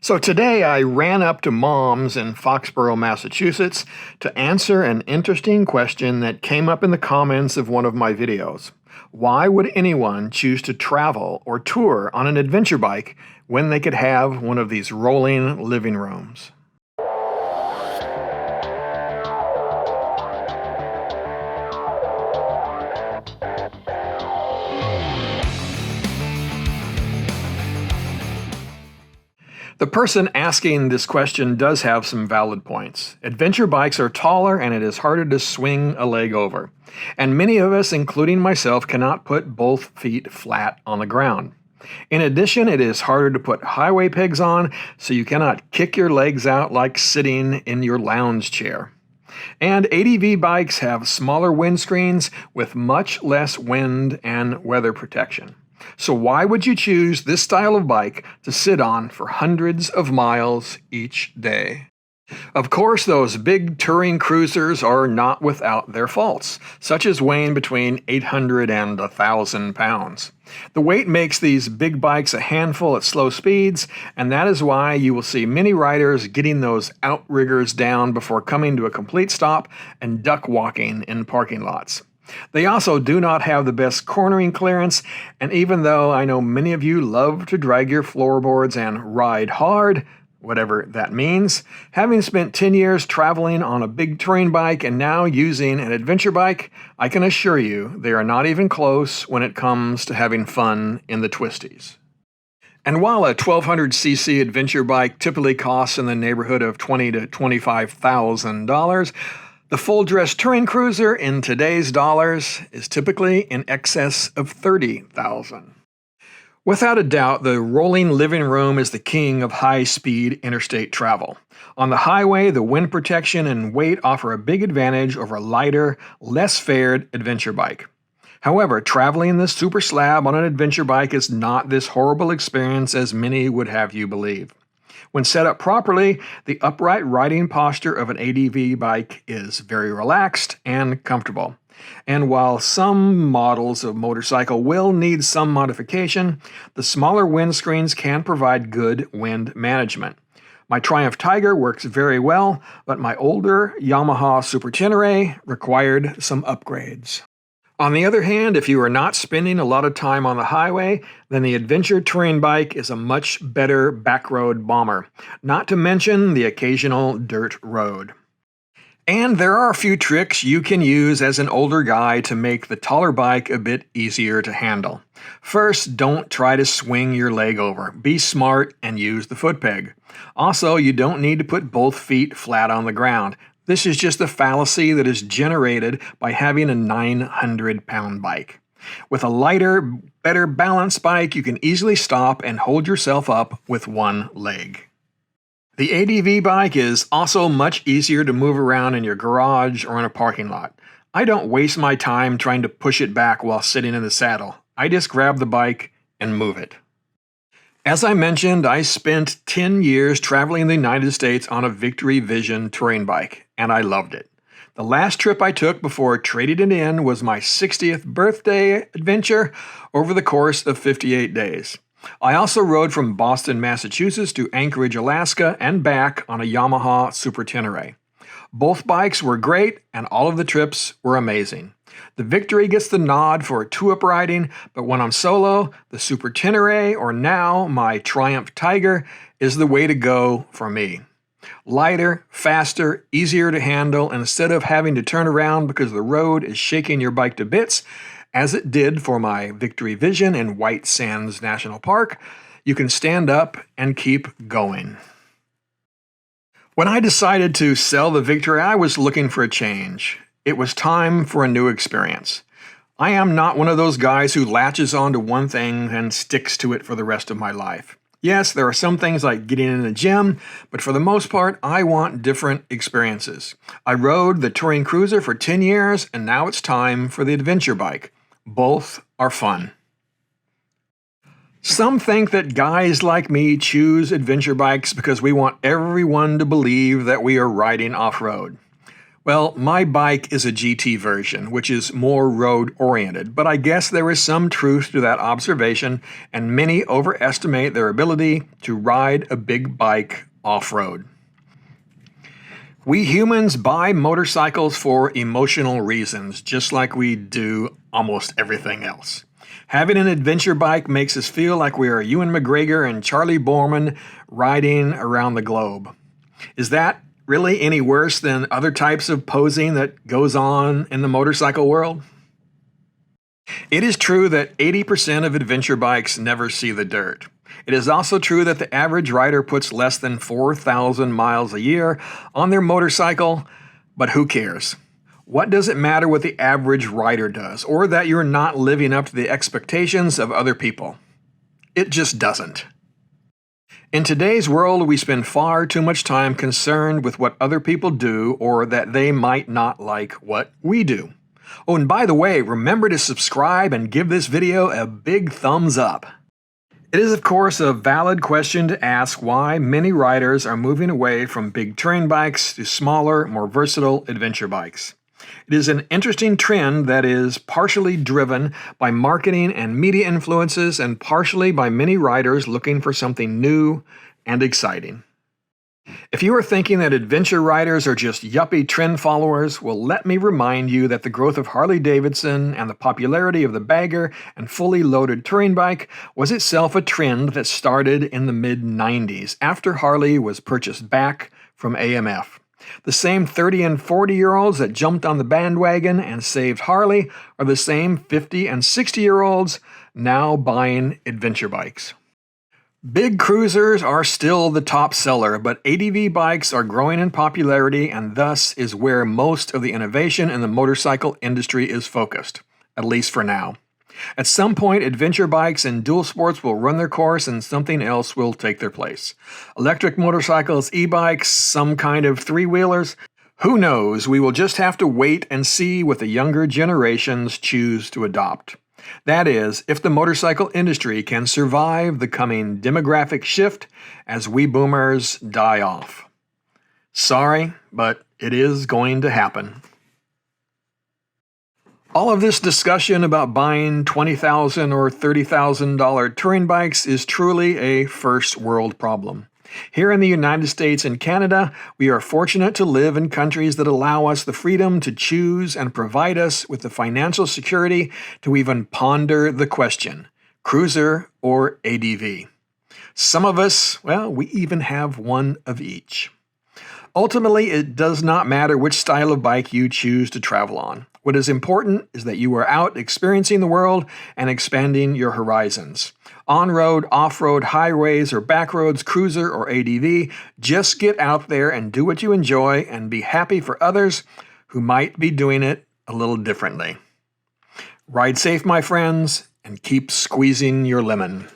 So today I ran up to Mom's in Foxborough, Massachusetts to answer an interesting question that came up in the comments of one of my videos. Why would anyone choose to travel or tour on an adventure bike when they could have one of these rolling living rooms? The person asking this question does have some valid points. Adventure bikes are taller and it is harder to swing a leg over. And many of us, including myself, cannot put both feet flat on the ground. In addition, it is harder to put highway pegs on, so you cannot kick your legs out like sitting in your lounge chair. And ADV bikes have smaller windscreens with much less wind and weather protection. So why would you choose this style of bike to sit on for hundreds of miles each day? Of course, those big touring cruisers are not without their faults, such as weighing between 800 and 1,000 pounds. The weight makes these big bikes a handful at slow speeds, and that is why you will see many riders getting those outriggers down before coming to a complete stop and duck walking in parking lots. They also do not have the best cornering clearance, and even though I know many of you love to drag your floorboards and ride hard, whatever that means, having spent 10 years traveling on a big touring bike and now using an adventure bike, I can assure you they are not even close when it comes to having fun in the twisties. And while a 1,200cc adventure bike typically costs in the neighborhood of $20,000 to $25,000, the full-dress touring cruiser in today's dollars is typically in excess of $30,000. Without a doubt, the rolling living room is the king of high-speed interstate travel. On the highway, the wind protection and weight offer a big advantage over a lighter, less fared adventure bike. However, traveling the super slab on an adventure bike is not this horrible experience as many would have you believe. When set up properly, the upright riding posture of an ADV bike is very relaxed and comfortable. And while some models of motorcycle will need some modification, the smaller windscreens can provide good wind management. My Triumph Tiger works very well, but my older Yamaha Super Tenere required some upgrades. On the other hand, if you are not spending a lot of time on the highway, then the adventure touring bike is a much better backroad bomber, not to mention the occasional dirt road. And there are a few tricks you can use as an older guy to make the taller bike a bit easier to handle. First, don't try to swing your leg over. Be smart and use the foot peg. Also, you don't need to put both feet flat on the ground. This is just a fallacy that is generated by having a 900-pound bike. With a lighter, better balanced bike, you can easily stop and hold yourself up with one leg. The ADV bike is also much easier to move around in your garage or in a parking lot. I don't waste my time trying to push it back while sitting in the saddle. I just grab the bike and move it. As I mentioned, I spent 10 years traveling the United States on a Victory Vision touring bike, and I loved it. The last trip I took before trading it in was my 60th birthday adventure over the course of 58 days. I also rode from Boston, Massachusetts to Anchorage, Alaska, and back on a Yamaha Super Tenere. Both bikes were great, and all of the trips were amazing. The Victory gets the nod for two-up riding, but when I'm solo, the Super Tenere, or now my Triumph Tiger, is the way to go for me. Lighter, faster, easier to handle, and instead of having to turn around because the road is shaking your bike to bits, as it did for my Victory Vision in White Sands National Park, you can stand up and keep going. When I decided to sell the Victory, I was looking for a change. It was time for a new experience. I am not one of those guys who latches onto one thing and sticks to it for the rest of my life. Yes, there are some things like getting in the gym, but for the most part, I want different experiences. I rode the touring cruiser for 10 years, and now it's time for the adventure bike. Both are fun. Some think that guys like me choose adventure bikes because we want everyone to believe that we are riding off-road. Well, my bike is a GT version, which is more road oriented, but I guess there is some truth to that observation, and many overestimate their ability to ride a big bike off road. We humans buy motorcycles for emotional reasons, just like we do almost everything else. Having an adventure bike makes us feel like we are Ewan McGregor and Charlie Borman riding around the globe. Is that really any worse than other types of posing that goes on in the motorcycle world? It is true that 80% of adventure bikes never see the dirt. It is also true that the average rider puts less than 4,000 miles a year on their motorcycle, but who cares? What does it matter what the average rider does, or that you're not living up to the expectations of other people? It just doesn't. In today's world, we spend far too much time concerned with what other people do or that they might not like what we do. Oh, and by the way, remember to subscribe and give this video a big thumbs up. It is, of course, a valid question to ask why many riders are moving away from big touring bikes to smaller, more versatile adventure bikes. It is an interesting trend that is partially driven by marketing and media influences and partially by many riders looking for something new and exciting. If you are thinking that adventure riders are just yuppie trend followers, well, let me remind you that the growth of Harley-Davidson and the popularity of the bagger and fully loaded touring bike was itself a trend that started in the mid-90s after Harley was purchased back from AMF. The same 30 and 40-year-olds that jumped on the bandwagon and saved Harley are the same 50 and 60-year-olds now buying adventure bikes. Big cruisers are still the top seller, but ADV bikes are growing in popularity and thus is where most of the innovation in the motorcycle industry is focused, at least for now. At some point, adventure bikes and dual sports will run their course and something else will take their place. Electric motorcycles, e-bikes, some kind of three-wheelers. Who knows? We will just have to wait and see what the younger generations choose to adopt. That is, if the motorcycle industry can survive the coming demographic shift as we boomers die off. Sorry, but it is going to happen. All of this discussion about buying $20,000 or $30,000 touring bikes is truly a first world problem. Here in the United States and Canada, we are fortunate to live in countries that allow us the freedom to choose and provide us with the financial security to even ponder the question, cruiser or ADV. Some of us, well, we even have one of each. Ultimately, it does not matter which style of bike you choose to travel on. What is important is that you are out experiencing the world and expanding your horizons. On-road, off-road, highways, or backroads, cruiser, or ADV, just get out there and do what you enjoy and be happy for others who might be doing it a little differently. Ride safe, my friends, and keep squeezing your lemon.